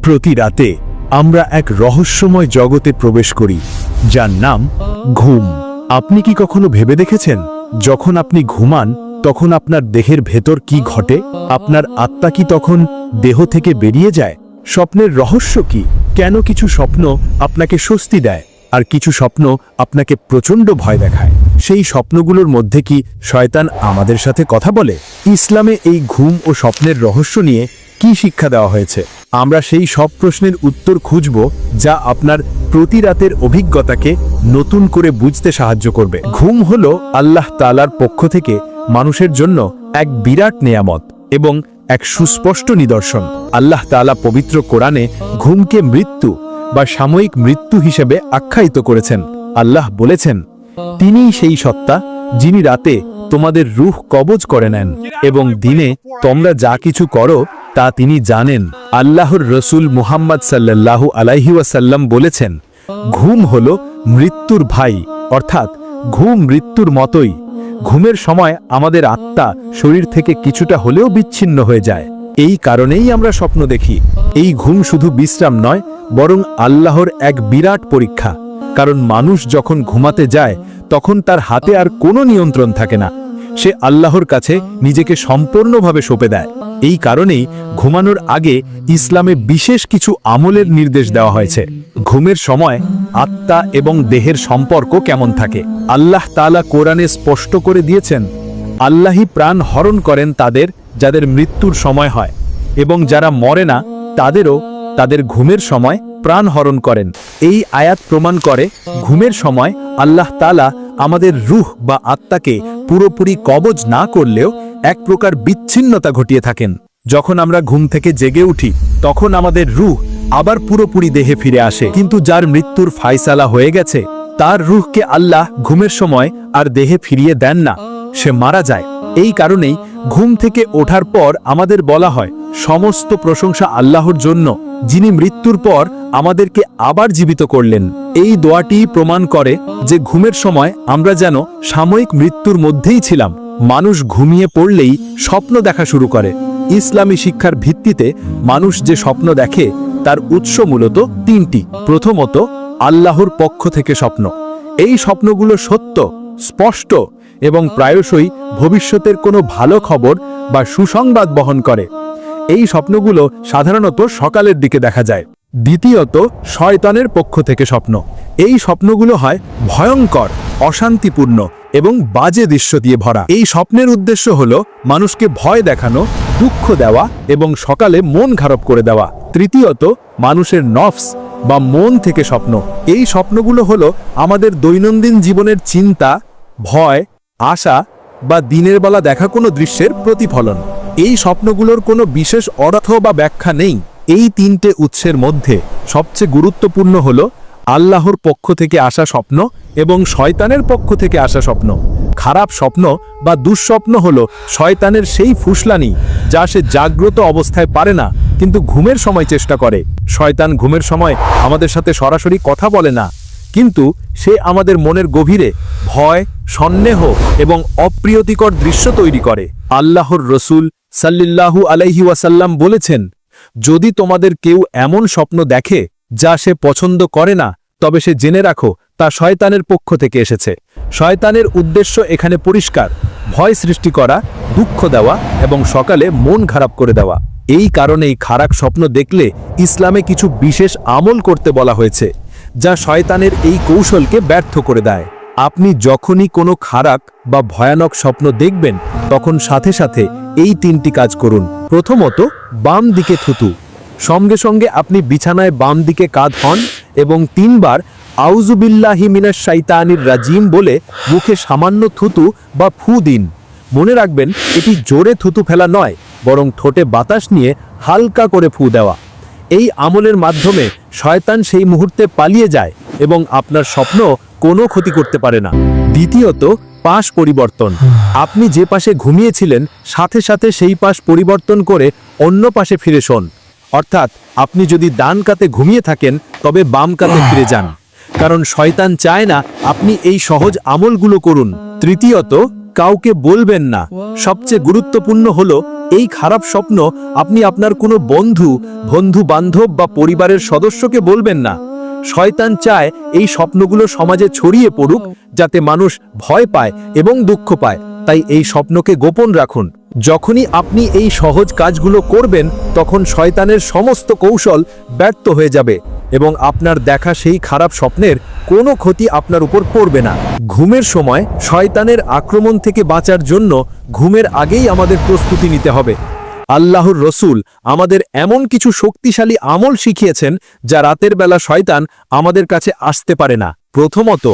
প্রতি রাতে আমরা এক রহস্যময় জগতে প্রবেশ করি, যার নাম ঘুম। আপনি কি কখনো ভেবে দেখেছেন, যখন আপনি ঘুমান তখন আপনার দেহের ভেতর কি ঘটে? আপনার আত্মা কি তখন দেহ থেকে বেরিয়ে যায়? স্বপ্নের রহস্য কি? কেন কিছু স্বপ্ন আপনাকে স্বস্তি দেয় আর কিছু স্বপ্ন আপনাকে প্রচণ্ড ভয় দেখায়? সেই স্বপ্নগুলোর মধ্যে কি শয়তান আমাদের সাথে কথা বলে? ইসলামে এই ঘুম ও স্বপ্নের রহস্য নিয়ে কি শিক্ষা দেওয়া হয়েছে? আমরা সেই সব প্রশ্নের উত্তর খুঁজব, যা আপনার প্রতি রাতের অভিজ্ঞতাকে নতুন করে বুঝতে সাহায্য করবে। ঘুম হলো আল্লাহ তাআলার পক্ষ থেকে মানুষের জন্য এক বিরাট নেয়ামত এবং এক সুস্পষ্ট নিদর্শন। আল্লাহ তাআলা পবিত্র কোরআনে ঘুমকে মৃত্যু বা সাময়িক মৃত্যু হিসেবে আখ্যায়িত করেছেন। আল্লাহ বলেছেন, তিনিই সেই সত্তা যিনি রাতে তোমাদের রূহ কবজ করে নেন এবং দিনে তোমরা যা কিছু করো তা তিনি জানেন। আল্লাহর রসুল মুহাম্মদ সাল্লাল্লাহু আলাইহি ওয়াসাল্লাম বলেছেন, ঘুম হলো মৃত্যুর ভাই, অর্থাৎ ঘুম মৃত্যুর মতোই। ঘুমের সময় আমাদের আত্মা শরীর থেকে কিছুটা হলেও বিচ্ছিন্ন হয়ে যায়। এই কারণেই আমরা স্বপ্ন দেখি। এই ঘুম শুধু বিশ্রাম নয়, বরং আল্লাহর এক বিরাট পরীক্ষা। কারণ মানুষ যখন ঘুমাতে যায় তখন তার হাতে আর কোনো নিয়ন্ত্রণ থাকে না। সে আল্লাহর কাছে নিজেকে সম্পূর্ণভাবে সঁপে দেয়। এই কারণেই ঘুমানোর আগে ইসলামে বিশেষ কিছু আমলের নির্দেশ দেওয়া হয়েছে। ঘুমের সময় আত্মা এবং দেহের সম্পর্ক কেমন থাকে? আল্লাহ তাআলা কোরআনে স্পষ্ট করে দিয়েছেন, আল্লাহই প্রাণ হরণ করেন তাদের যাদের মৃত্যুর সময় হয়, এবং যারা মরে না তাদেরও তাদের ঘুমের সময় প্রাণ হরণ করেন। এই আয়াত প্রমাণ করে ঘুমের সময় আল্লাহ তাআলা আমাদের রূহ বা আত্মাকে পুরোপুরি কবজ না করলেও এক প্রকার বিচ্ছিন্নতা ঘটিয়ে থাকেন। যখন আমরা ঘুম থেকে জেগে উঠি তখন আমাদের রূহ আবার পুরোপুরি দেহে ফিরে আসে, কিন্তু যার মৃত্যুর ফায়সালা হয়ে গেছে তার রূহকে আল্লাহ ঘুমের সময় আর দেহে ফিরিয়ে দেন না, সে মারা যায়। এই কারণেই ঘুম থেকে ওঠার পর আমাদের বলা হয়, সমস্ত প্রশংসা আল্লাহর জন্য, যিনি মৃত্যুর পর আমাদেরকে আবার জীবিত করলেন। এই দোয়াটি প্রমাণ করে যে ঘুমের সময় আমরা যেন সাময়িক মৃত্যুর মধ্যেই ছিলাম। মানুষ ঘুমিয়ে পড়লেই স্বপ্ন দেখা শুরু করে। ইসলামী শিক্ষার ভিত্তিতে মানুষ যে স্বপ্ন দেখে তার উৎস মূলত তিনটি। প্রথমত, আল্লাহর পক্ষ থেকে স্বপ্ন। এই স্বপ্নগুলো সত্য, স্পষ্ট এবং প্রায়শই ভবিষ্যতের কোনো ভালো খবর বা সুসংবাদ বহন করে। এই স্বপ্নগুলো সাধারণত সকালের দিকে দেখা যায়। দ্বিতীয়ত, শয়তানের পক্ষ থেকে স্বপ্ন। এই স্বপ্নগুলো হয় ভয়ঙ্কর, অশান্তিপূর্ণ এবং বাজে দৃশ্য দিয়ে ভরা। এই স্বপ্নের উদ্দেশ্য হলো মানুষকে ভয় দেখানো, দুঃখ দেওয়া এবং সকালে মন খারাপ করে দেওয়া। তৃতীয়ত, মানুষের নফস বা মন থেকে স্বপ্ন। এই স্বপ্নগুলো হলো আমাদের দৈনন্দিন জীবনের চিন্তা, ভয়, আশা বা দিনের বেলা দেখা কোনো দৃশ্যের প্রতিফলন। এই স্বপ্নগুলোর কোনো বিশেষ অর্থ বা ব্যাখ্যা নেই। এই তিনটে উৎসের মধ্যে সবচেয়ে গুরুত্বপূর্ণ হলো আল্লাহর পক্ষ থেকে আসা স্বপ্ন এবং শয়তানের পক্ষ থেকে আসা স্বপ্ন। খারাপ স্বপ্ন বা দুঃস্বপ্ন হলো শয়তানের সেই ফুসলানি, যা সে জাগ্রত অবস্থায় পারে না কিন্তু ঘুমের সময় চেষ্টা করে। শয়তান ঘুমের সময় আমাদের সাথে সরাসরি কথা বলে না, কিন্তু সে আমাদের মনের গভীরে ভয়, সন্দেহ এবং অপ্রিয়তিকর দৃশ্য তৈরি করে। আল্লাহর রসুল সাল্লাল্লাহু আলাইহি ওয়াসাল্লাম বলেছেন, যদি তোমাদের কেউ এমন স্বপ্ন দেখে যা সে পছন্দ করে না, তবে সে জেনে রাখো তা শয়তানের পক্ষ থেকে এসেছে। শয়তানের উদ্দেশ্য এখানে পরিষ্কার: ভয় সৃষ্টি করা, দুঃখ দেওয়া এবং সকালে মন খারাপ করে দেওয়া। এই কারণেই খারাপ স্বপ্ন দেখলে ইসলামে কিছু বিশেষ আমল করতে বলা হয়েছে, যা শয়তানের এই কৌশলকে ব্যর্থ করে দেয়। আপনি যখনই কোনো খারাপ বা ভয়ানক স্বপ্ন দেখবেন তখন সাথে সাথে এই তিনটি কাজ করুন। প্রথমত, বাম দিকে থুতু। সঙ্গে সঙ্গে আপনি বিছানায় বাম দিকে কাঁধ হন এবং 3 বার আউযু বিল্লাহি মিনাশ শাইতানির রাজিম বলে মুখে সামান্য থুতু বা ফু দিন। মনে রাখবেন, এটি জোরে থুতু ফেলা নয়, বরং ঠোঁটে বাতাস নিয়ে হালকা করে ফু দেওয়া। এই আমলের মাধ্যমে শয়তান সেই মুহূর্তে পালিয়ে যায় এবং আপনার স্বপ্ন কোনো ক্ষতি করতে পারে না। দ্বিতীয়ত, পাশ পরিবর্তন। আপনি যে পাশে ঘুমিয়েছিলেন সাথে সাথে সেই পাশ পরিবর্তন করে অন্য পাশে ফিরে শোন। অর্থাৎ আপনি যদি ডান কাতে ঘুমিয়ে থাকেন তবে বাম কাতে ফিরে যান, কারণ শয়তান চায় না আপনি এই সহজ আমলগুলো করুন। তৃতীয়ত, কাউকে বলবেন না। সবচেয়ে গুরুত্বপূর্ণ হলো এই খারাপ স্বপ্ন আপনি আপনার কোনো বন্ধু বান্ধব বা পরিবারের সদস্যকে বলবেন না। শয়তান চায় এই স্বপ্নগুলো সমাজে ছড়িয়ে পড়ুক, যাতে মানুষ ভয় পায় এবং দুঃখ পায়। তাই এই স্বপ্নকে গোপন রাখুন। যখনই আপনি এই সহজ কাজগুলো করবেন, তখন শয়তানের সমস্ত কৌশল ব্যর্থ হয়ে যাবে এবং আপনার দেখা সেই খারাপ স্বপ্নের কোনো ক্ষতি আপনার উপর পড়বে না। ঘুমের সময় শয়তানের আক্রমণ থেকে বাঁচার জন্য ঘুমের আগেই আমাদের প্রস্তুতি নিতে হবে। আল্লাহর রসুল আমাদের এমন কিছু শক্তিশালী আমল শিখিয়েছেন যা রাতের বেলা শয়তান আমাদের কাছে আসতে পারে না। প্রথমত,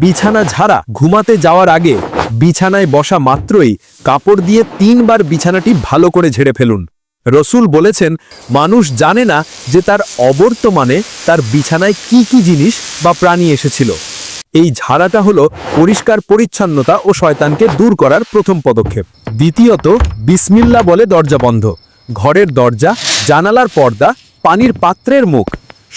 বিছানা ঝাড়া। ঘুমাতে যাওয়ার আগে বিছানায় বসা মাত্রই কাপড় দিয়ে 3 বার বিছানাটি ভালো করে ঝেড়ে ফেলুন। রসুল বলেছেন, মানুষ জানে না যে তার অবর্তমানে তার বিছানায় কি কি জিনিস বা প্রাণী এসেছিল। এই ঝাড়াটা হলো পরিষ্কার পরিচ্ছন্নতা ও শয়তানকে দূর করার প্রথম পদক্ষেপ। দ্বিতীয়ত, বিসমিল্লাহ বলে দরজা বন্ধ। ঘরের দরজা, জানালার পর্দা, পানির পাত্রের মুখ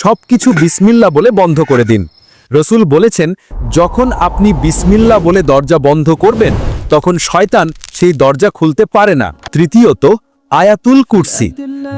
সবকিছু বিসমিল্লাহ বলে বন্ধ করে দিন। রসুল বলেছেন, যখন আপনি বিসমিল্লাহ বলে দরজা বন্ধ করবেন, তখন শয়তান সেই দরজা খুলতে পারে না। তৃতীয়ত, আয়াতুল কুরসি।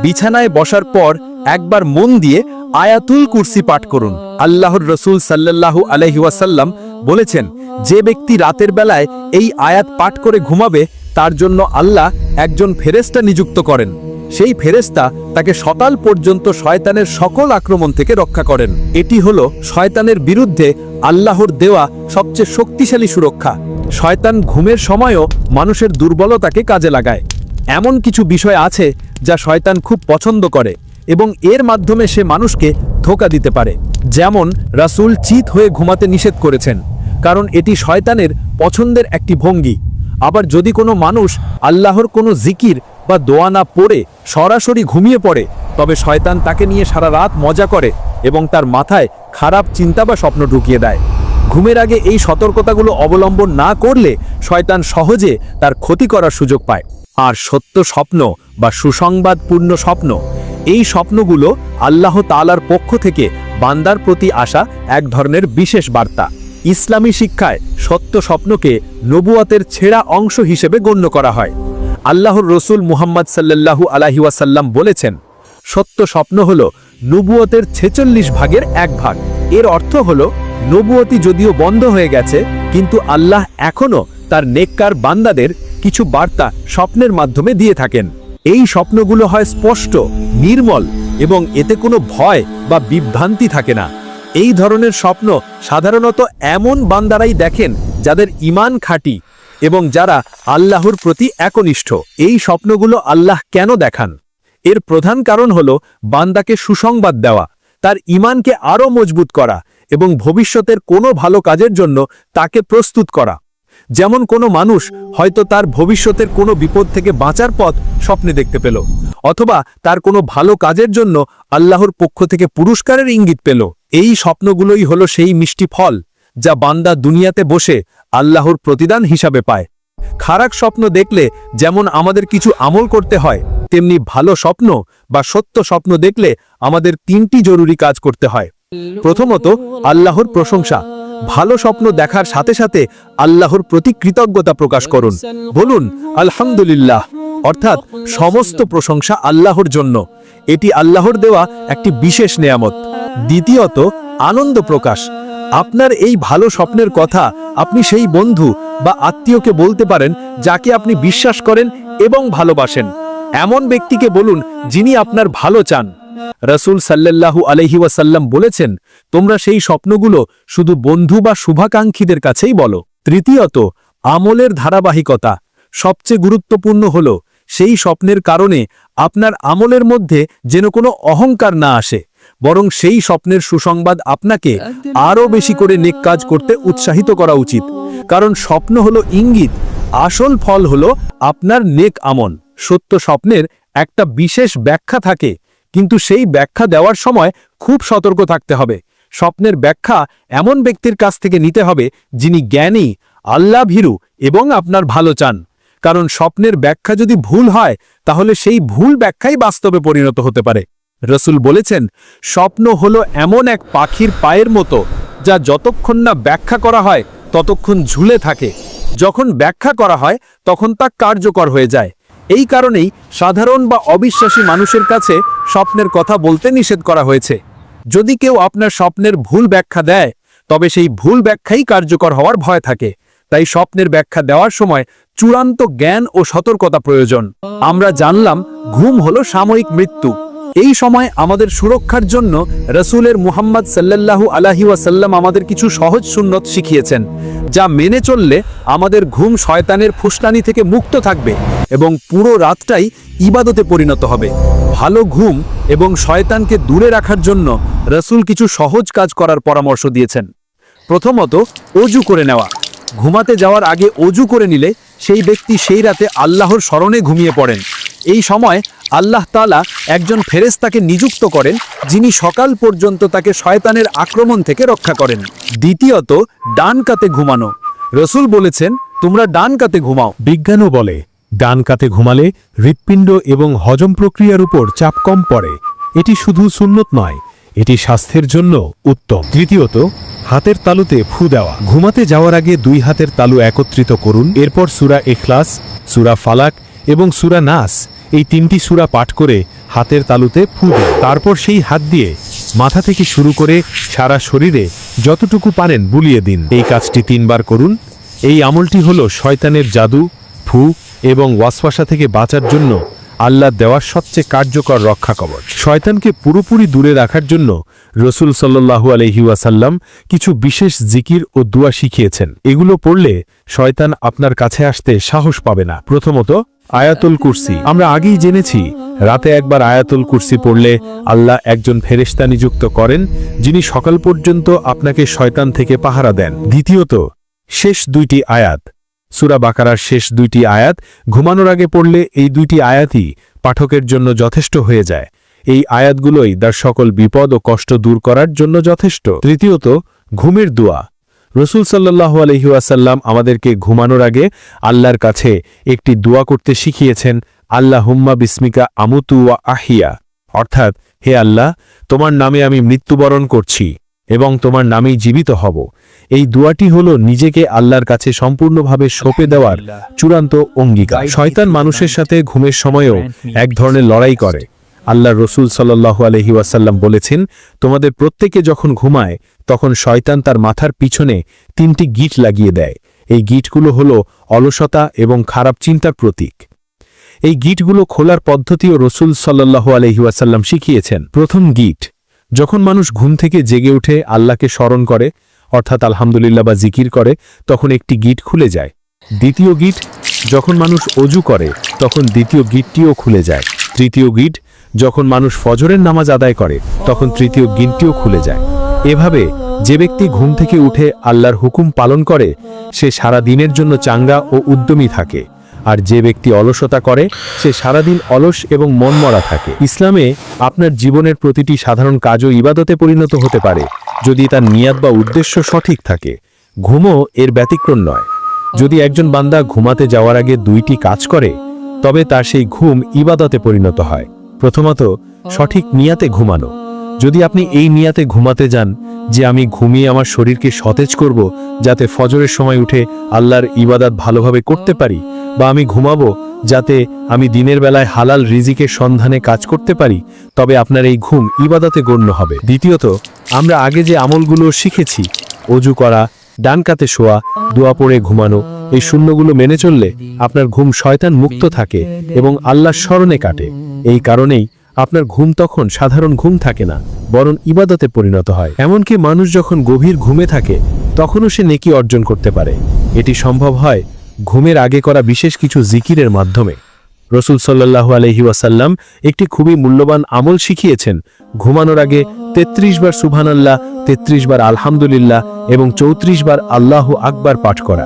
বিছানায় বসার পর একবার মন দিয়ে আয়াতুল কুরসি পাঠ করুন। আল্লাহর রসুল সাল্লাল্লাহু আলাইহি ওয়াসাল্লাম বলেছেন, যে ব্যক্তি রাতের বেলায় এই আয়াত পাঠ করে ঘুমাবে, তার জন্য আল্লাহ একজন ফেরেশতা নিযুক্ত করেন। সেই ফেরেশতা তাকে সকাল পর্যন্ত শয়তানের সকল আক্রমণ থেকে রক্ষা করেন। এটি হলো শয়তানের বিরুদ্ধে আল্লাহর দেওয়া সবচেয়ে শক্তিশালী সুরক্ষা। শয়তান ঘুমের সময়ও মানুষের দুর্বলতাকে কাজে লাগায়। এমন কিছু বিষয় আছে যা শয়তান খুব পছন্দ করে এবং এর মাধ্যমে সে মানুষকে ধোঁকা দিতে পারে। যেমন রাসূল চিত হয়ে ঘুমাতে নিষেধ করেছেন, কারণ এটি শয়তানের পছন্দের একটি ভঙ্গি। আবার যদি কোনো মানুষ আল্লাহর কোনো জিকির বা দোয়া না পড়ে সরাসরি ঘুমিয়ে পড়ে, তবে শয়তান তাকে নিয়ে সারা রাত মজা করে এবং তার মাথায় খারাপ চিন্তা বা স্বপ্ন ঢুকিয়ে দেয়। ঘুমের আগে এই সতর্কতাগুলো অবলম্বন না করলে শয়তান সহজে তার ক্ষতি করার সুযোগ পায়। আর সত্য স্বপ্ন বা সুসংবাদপূর্ণ স্বপ্ন, এই স্বপ্নগুলো আল্লাহ তাআলার পক্ষ থেকে বান্দার প্রতি আসা এক ধরনের বিশেষ বার্তা। ইসলামী শিক্ষায় সত্য স্বপ্নকে নবুয়তের ছেঁড়া অংশ হিসেবে গণ্য করা হয়। আল্লাহর রসুল মুহাম্মদ সাল্লাল্লাহু আলাইহি ওয়াসাল্লাম বলেছেন, সত্য স্বপ্ন হলো নবুয়তের 46 ভাগের 1 ভাগ। এর অর্থ হলো, নবুয়তি যদিও বন্ধ হয়ে গেছে, কিন্তু আল্লাহ এখনো তার নেককার বান্দাদের কিছু বার্তা স্বপ্নের মাধ্যমে দিয়ে থাকেন। এই স্বপ্নগুলো হয় স্পষ্ট, নির্মল এবং এতে কোনো ভয় বা বিভ্রান্তি থাকে না। এই ধরনের স্বপ্ন সাধারণত এমন বান্দারাই দেখেন যাদের ঈমান খাঁটি এবং যারা আল্লাহর প্রতি একনিষ্ঠ। এই স্বপ্নগুলো আল্লাহ কেন দেখান? এর প্রধান কারণ হলো বান্দাকে সুসংবাদ দেওয়া, তার ঈমানকে আরও মজবুত করা এবং ভবিষ্যতের কোনো ভালো কাজের জন্য তাকে প্রস্তুত করা। যেমন কোনো মানুষ হয়তো তার ভবিষ্যতের কোনো বিপদ থেকে বাঁচার পথ স্বপ্নে দেখতে পেল, অথবা তার কোনো ভালো কাজের জন্য আল্লাহর পক্ষ থেকে পুরস্কারের ইঙ্গিত পেল। এই স্বপ্নগুলোই হলো সেই মিষ্টি ফল যা বান্দা দুনিয়াতে বসে আল্লাহর প্রতিদান হিসাবে পায়। খারাপ স্বপ্ন দেখলে যেমন আমাদের কিছু আমল করতে হয়, তেমনি ভালো স্বপ্ন বা সত্য স্বপ্ন দেখলে আমাদের 3টি জরুরি কাজ করতে হয়। প্রথমত, আল্লাহর প্রশংসা। ভালো স্বপ্ন দেখার সাথে সাথে আল্লাহর প্রতি কৃতজ্ঞতা প্রকাশ করুন। বলুন, আলহামদুলিল্লাহ, অর্থাৎ সমস্ত প্রশংসা আল্লাহর জন্য। এটি আল্লাহর দেওয়া একটি বিশেষ নেয়ামত। দ্বিতীয়ত, আনন্দ প্রকাশ। আপনার এই ভালো স্বপ্নের কথা আপনি সেই বন্ধু বা আত্মীয়কে বলতে পারেন যাকে আপনি বিশ্বাস করেন এবং ভালোবাসেন। এমন ব্যক্তিকে বলুন যিনি আপনার ভালো চান। রাসূল সাল্লাল্লাহু আলাইহি ওয়াসাল্লাম বলেছেন, তোমরা সেই স্বপ্নগুলো শুধু বন্ধু বা শুভাকাঙ্ক্ষীদের কাছেই বলো। তৃতীয়ত, আমলের ধারাবাহিকতা। সবচেয়ে গুরুত্বপূর্ণ হলো সেই স্বপ্নের কারণে আপনার আমলের মধ্যে যেন কোনো অহংকার না আসে, বরং সেই স্বপ্নের সুসংবাদ আপনাকে আরও বেশি করে নেক কাজ করতে উৎসাহিত করা উচিত। কারণ স্বপ্ন হলো ইঙ্গিত, আসল ফল হলো আপনার নেক আমল। সত্য স্বপ্নের একটা বিশেষ ব্যাখ্যা থাকে, কিন্তু সেই ব্যাখ্যা দেওয়ার সময় খুব সতর্ক থাকতে হবে। স্বপ্নের ব্যাখ্যা এমন ব্যক্তির কাছ থেকে নিতে হবে যিনি জ্ঞানী, আল্লাহ ভীরু এবং আপনার ভালো চান। কারণ স্বপ্নের ব্যাখ্যা যদি ভুল হয়, তাহলে সেই ভুল ব্যাখ্যাই বাস্তবে পরিণত হতে পারে। রাসূল বলেছেন, স্বপ্ন হলো এমন এক পাখির পায়ের মতো যা যতক্ষণ না ব্যাখ্যা করা হয় ততক্ষণ ঝুলে থাকে। যখন ব্যাখ্যা করা হয় তখন তা কার্যকর হয়ে যায়। এই কারণেই সাধারণ বা অবিশ্বাসী মানুষের কাছে স্বপ্নের কথা বলতে নিষেধ করা হয়েছে। যদি কেউ আপনার স্বপ্নের ভুল ব্যাখ্যা দেয়, তবে সেই ভুল ব্যাখ্যাই কার্যকর হওয়ার ভয় থাকে। তাই স্বপ্নের ব্যাখ্যা দেওয়ার সময় চূড়ান্ত জ্ঞান ও সতর্কতা প্রয়োজন। আমরা জানলাম ঘুম হলো সাময়িক মৃত্যু। এই সময় আমাদের সুরক্ষার জন্য রাসূলের মুহাম্মদ সাল্লাল্লাহু আলাইহি ওয়াসাল্লাম আমাদের কিছু সহজ সুন্নত শিখিয়েছেন, যা মেনে চললে আমাদের ঘুম শয়তানের ফুসলানি থেকে মুক্ত থাকবে এবং পুরো রাতটাই ইবাদতে পরিণত হবে। ভালো ঘুম এবং শয়তানকে দূরে রাখার জন্য রাসূল কিছু সহজ কাজ করার পরামর্শ দিয়েছেন। প্রথমত, অজু করে নেওয়া। ঘুমাতে যাওয়ার আগে অজু করে নিলে সেই ব্যক্তি সেই রাতে আল্লাহর স্মরণে ঘুমিয়ে পড়েন। এই সময় আল্লাহ তাআলা একজন ফেরেশতাকে নিযুক্ত করেন, যিনি সকাল পর্যন্ত তাকে শয়তানের আক্রমণ থেকে রক্ষা করেন। দ্বিতীয়ত, ডান কাতে ঘুমানো। রাসূল বলেছেন, তোমরা ডান কাতে ঘুমাও। বিজ্ঞানও বলে ডান কাতে ঘুমালে হৃৎপিণ্ড এবং হজম প্রক্রিয়ার উপর চাপ কম পড়ে। এটি শুধু সুন্নত নয়, এটি স্বাস্থ্যের জন্য উত্তম। তৃতীয়ত, হাতের তালুতে ফু দেওয়া। ঘুমাতে যাওয়ার আগে দুই হাতের তালু একত্রিত করুন। এরপর সূরা ইখলাস, সূরা ফালাক এবং সূরা নাস, এই তিনটি সূরা পাঠ করে হাতের তালুতে ফু দিন। তারপর সেই হাত দিয়ে মাথা থেকে শুরু করে সারা শরীরে যতটুকু পারেন বুলিয়ে দিন। এই কাজটি 3 বার করুন। এই আমলটি হলো শয়তানের জাদু, ফু এবং ওয়াসওয়াসা থেকে বাঁচার জন্য আল্লাহ দেওয়ার সবচেয়ে কার্যকর রক্ষা কবচ। শয়তানকে পুরোপুরি দূরে রাখার জন্য রাসূল সাল্লাল্লাহু আলাইহি ওয়াসাল্লাম কিছু বিশেষ জিকির ও দুআ শিখিয়েছেন। এগুলো পড়লে শয়তান আপনার কাছে আসতে সাহস পাবে না। প্রথমত, আয়াতুল কুরসি। আমরা আগেই জেনেছি রাতে একবার আয়াতুল কুরসি পড়লে আল্লাহ একজন ফেরেশতা নিযুক্ত করেন, যিনি সকাল পর্যন্ত আপনাকে শয়তান থেকে পাহারা দেন। দ্বিতীয়ত, শেষ 2টি আয়াত। সূরা বাকারার শেষ 2টি আয়াত ঘুমানোর আগে পড়লে এই 2টি আয়াতই পাঠকের জন্য যথেষ্ট হয়ে যায়। এই আয়াতগুলোই তার সকল বিপদ ও কষ্ট দূর করার জন্য যথেষ্ট। তৃতীয়ত, ঘুমের দোয়া। রাসূল সাল্লাল্লাহু আলাইহি ওয়াসাল্লাম আমাদেরকে ঘুমানোর আগে আল্লাহর কাছে একটি দোয়া করতে শিখিয়েছেন, আল্লাহুম্মা বিসমিকা আমুতু ওয়া আহিয়া, অর্থাৎ, হে আল্লাহ, তোমার নামে আমি মৃত্যুবরণ করছি এবং তোমার নামেই জীবিত হব। এই দোয়াটি হলো নিজেকে আল্লাহর কাছে সম্পূর্ণভাবে সঁপে দেওয়ার চূড়ান্ত অঙ্গীকার। শয়তান মানুষের সাথে ঘুমের সময়ও এক ধরনের লড়াই করে। আল্লাহর রাসূল সাল্লাল্লাহু আলাইহি ওয়াসাল্লাম বলেছেন, তোমাদের প্রত্যেকে যখন ঘুমায় তখন শয়তান তার মাথার পিছনে 3টি গিঁট লাগিয়ে দেয়। এই গিঁটগুলো হলো অলসতা এবং খারাপ চিন্তার প্রতীক। এই গিঁটগুলো খোলার পদ্ধতিও রাসূল সাল্লাল্লাহু আলাইহি ওয়াসাল্লাম শিখিয়েছেন। প্রথম গিঁট, যখন মানুষ ঘুম থেকে জেগে উঠে আল্লাহকে স্মরণ করে, অর্থাৎ আলহামদুলিল্লাহ বা জিকির করে, তখন একটি গিঁট খুলে যায়। দ্বিতীয় গিঁট, যখন মানুষ অজু করে তখন দ্বিতীয় গিঁটটিও খুলে যায়। তৃতীয় গিঁট, যখন মানুষ ফজরের নামাজ আদায় করে তখন তৃতীয় গিঁটটিও খুলে যায়। এভাবে যে ব্যক্তি ঘুম থেকে উঠে আল্লাহর হুকুম পালন করে সে সারা দিনের জন্য চাঙ্গা ও উদ্যমী থাকে, আর যে ব্যক্তি অলসতা করে সে সারাদিন অলস এবং মনমরা থাকে। ইসলামে আপনার জীবনের প্রতিটি সাধারণ কাজও ইবাদতে পরিণত হতে পারে যদি তার নিয়াত বা উদ্দেশ্য সঠিক থাকে। ঘুমও এর ব্যতিক্রম নয়। যদি একজন বান্দা ঘুমাতে যাওয়ার আগে 2টি কাজ করে, তবে তার সেই ঘুম ইবাদতে পরিণত হয়। প্রথমত, সঠিক নিয়াতে ঘুমানো। যদি আপনি এই নিয়াতে ঘুমাতে যান যে আমি ঘুমিয়ে আমার শরীরকে সতেজ করব যাতে ফজরের সময় উঠে আল্লাহর ইবাদত ভালোভাবে করতে পারি, বা আমি ঘুমাবো যাতে আমি দিনের বেলায় হালাল রিজিকের সন্ধানে কাজ করতে পারি, তবে আপনার এই ঘুম ইবাদতে গণ্য হবে। দ্বিতীয়ত, আমরা আগে যে আমলগুলো শিখেছি, অজু করা, ডান কাতে শোয়া, দোয়া পড়ে ঘুমানো, এই শূন্যগুলো মেনে চললে আপনার ঘুম শয়তান মুক্ত থাকে এবং আল্লাহর স্মরণে কাটে। এই কারণেই আপনার ঘুম তখন সাধারণ ঘুম থাকে না, বরং ইবাদতে পরিণত হয়। এমনকি মানুষ যখন গভীর ঘুমে থাকে তখনও সে নেকি অর্জন করতে পারে। এটি সম্ভব হয় ঘুমের আগে করা বিশেষ কিছু জিকিরের মাধ্যমে। রাসূল সাল্লাল্লাহু আলাইহি ওয়াসাল্লাম একটি খুবই মূল্যবান আমল শিখিয়েছেন, ঘুমানোর আগে 33 বার সুবহানাল্লাহ, 33 বার আলহামদুলিল্লাহ এবং 34 বার আল্লাহু আকবার পাঠ করা।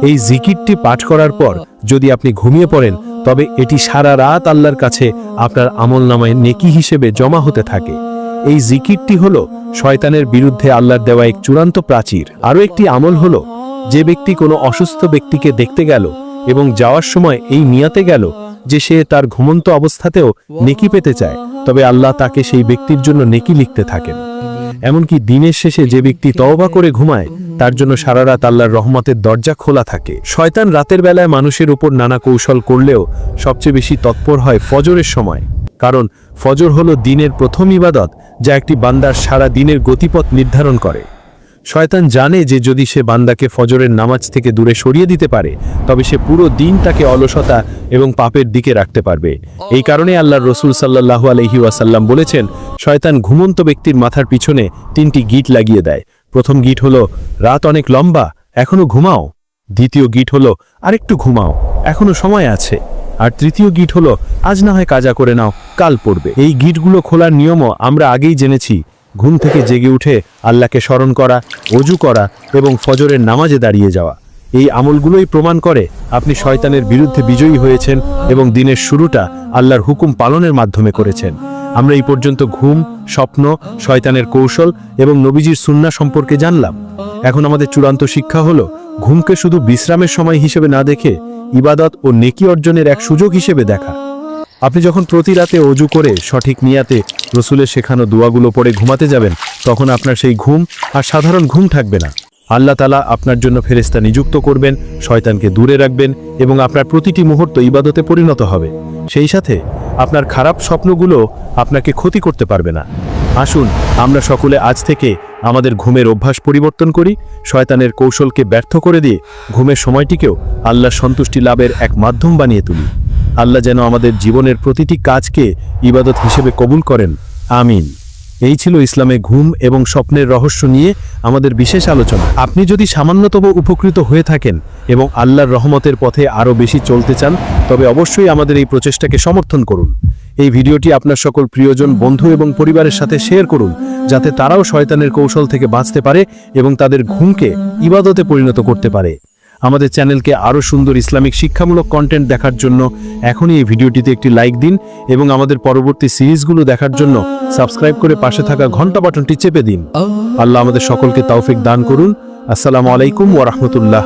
এই জিকিরটি পাঠ করার পর যদি আপনি ঘুমিয়ে পড়েন, তবে এটি সারা রাত আল্লাহর কাছে আপনার আমলনামায় নেকি হিসেবে জমা হতে থাকে। এই জিকিরটি হলো শয়তানের বিরুদ্ধে আল্লাহর দেওয়া এক চূড়ান্ত প্রাচীর। আরও একটি আমল হলো, যে ব্যক্তি কোনো অসুস্থ ব্যক্তিকে দেখতে গেল এবং যাওয়ার সময় এই নিয়াতে গেল যে সে তার ঘুমন্ত অবস্থাতেও নেকি পেতে চায়, তবে আল্লাহ তাকে সেই ব্যক্তির জন্য নেকি লিখতে থাকেন। এমনকি দিনের শেষে যে ব্যক্তি তওবা করে ঘুমায় তার জন্য সারা রাত আল্লাহর রহমতের দরজা খোলা থাকে। শয়তান রাতের বেলায় মানুষের উপর নানা কৌশল করলেও সবচেয়ে বেশি তৎপর হয় ফজরের সময়, কারণ ফজর হলো দিনের প্রথম ইবাদত যা একটি বান্দার সারা দিনের গতিপথ নির্ধারণ করে। শয়তান জানে যে যদি সে বান্দাকে ফজরের নামাজ থেকে দূরে সরিয়ে দিতে পারে তবে সে পুরো দিন তাকে অলসতা এবং পাপের দিকে রাখতে পারবে। এই কারণে আল্লাহর রসুল সাল্লাল্লাহু আলাইহি ওয়াসাল্লাম বলেছেন, শয়তান ঘুমন্ত ব্যক্তির মাথার পিছনে 3টি গিট লাগিয়ে দেয়। প্রথম গিট হলো রাত অনেক লম্বা, এখনো ঘুমাও। দ্বিতীয় গিট হলো আরেকটু ঘুমাও, এখনো সময় আছে। আর তৃতীয় গিট হলো আজ না হয় কাজা করে নাও, কাল পড়বে। এই গিটগুলো খোলার নিয়মও আমরা আগেই জেনেছি। ঘুম থেকে জেগে উঠে আল্লাহকে স্মরণ করা, ওযু করা এবং ফজরের নামাজে দাঁড়িয়ে যাওয়া, এই আমলগুলোই প্রমাণ করে আপনি শয়তানের বিরুদ্ধে বিজয়ী হয়েছেন এবং দিনের শুরুটা আল্লাহর হুকুম পালনের মাধ্যমে করেছেন। আমরা এই পর্যন্ত ঘুম, স্বপ্ন, শয়তানের কৌশল এবং নবীজির সুন্নাহ সম্পর্কে জানলাম। এখন আমাদের চূড়ান্ত শিক্ষা হলো ঘুমকে শুধু বিশ্রামের সময় হিসেবে না দেখে ইবাদত ও নেকি অর্জনের এক সুযোগ হিসেবে দেখা। আপনি যখন প্রতি রাতে ওযু করে সঠিক নিয়াতে রসুলের শেখানো দোয়াগুলো পড়ে ঘুমাতে যাবেন, তখন আপনার সেই ঘুম আর সাধারণ ঘুম থাকবে না। আল্লাহ তাআলা আপনার জন্য ফেরেশতা নিযুক্ত করবেন, শয়তানকে দূরে রাখবেন এবং আপনার প্রতিটি মুহূর্ত ইবাদতে পরিণত হবে। সেই সাথে আপনার খারাপ স্বপ্নগুলো আপনাকে ক্ষতি করতে পারবে না। আসুন আমরা সকলে আজ থেকে আমাদের ঘুমের অভ্যাস পরিবর্তন করি, শয়তানের কৌশলকে ব্যর্থ করে দিয়ে ঘুমের সময়টিকেও আল্লাহর সন্তুষ্টি লাভের এক মাধ্যম বানিয়ে তুলি। আল্লাহ যেন আমাদের জীবনের প্রতিটি কাজকে ইবাদত হিসেবে কবুল করেন, আমিন। এই ছিল ইসলামে ঘুম এবং স্বপ্নের রহস্য নিয়ে আমাদের বিশেষ আলোচনা। আপনি যদি সামান্যতম উপকৃত হয়ে থাকেন এবং আল্লাহর রহমতের পথে আরও বেশি চলতে চান, তবে অবশ্যই আমাদের এই প্রচেষ্টাকে সমর্থন করুন। এই ভিডিওটি আপনার সকল প্রিয়জন, বন্ধু এবং পরিবারের সাথে শেয়ার করুন, যাতে তারাও শয়তানের কৌশল থেকে বাঁচতে পারে এবং তাদের ঘুমকে ইবাদতে পরিণত করতে পারে। আমাদের চ্যানেলকে আরও সুন্দর ইসলামিক শিক্ষামূলক কন্টেন্ট দেখার জন্য এখনই এই ভিডিওটিতে একটি লাইক দিন এবং আমাদের পরবর্তী সিরিজগুলো দেখার জন্য সাবস্ক্রাইব করে পাশে থাকা ঘন্টা বাটনটি চেপে দিন। আল্লাহ আমাদের সকলকে তৌফিক দান করুন। আসসালামু আলাইকুম ওয়া রাহমাতুল্লাহ।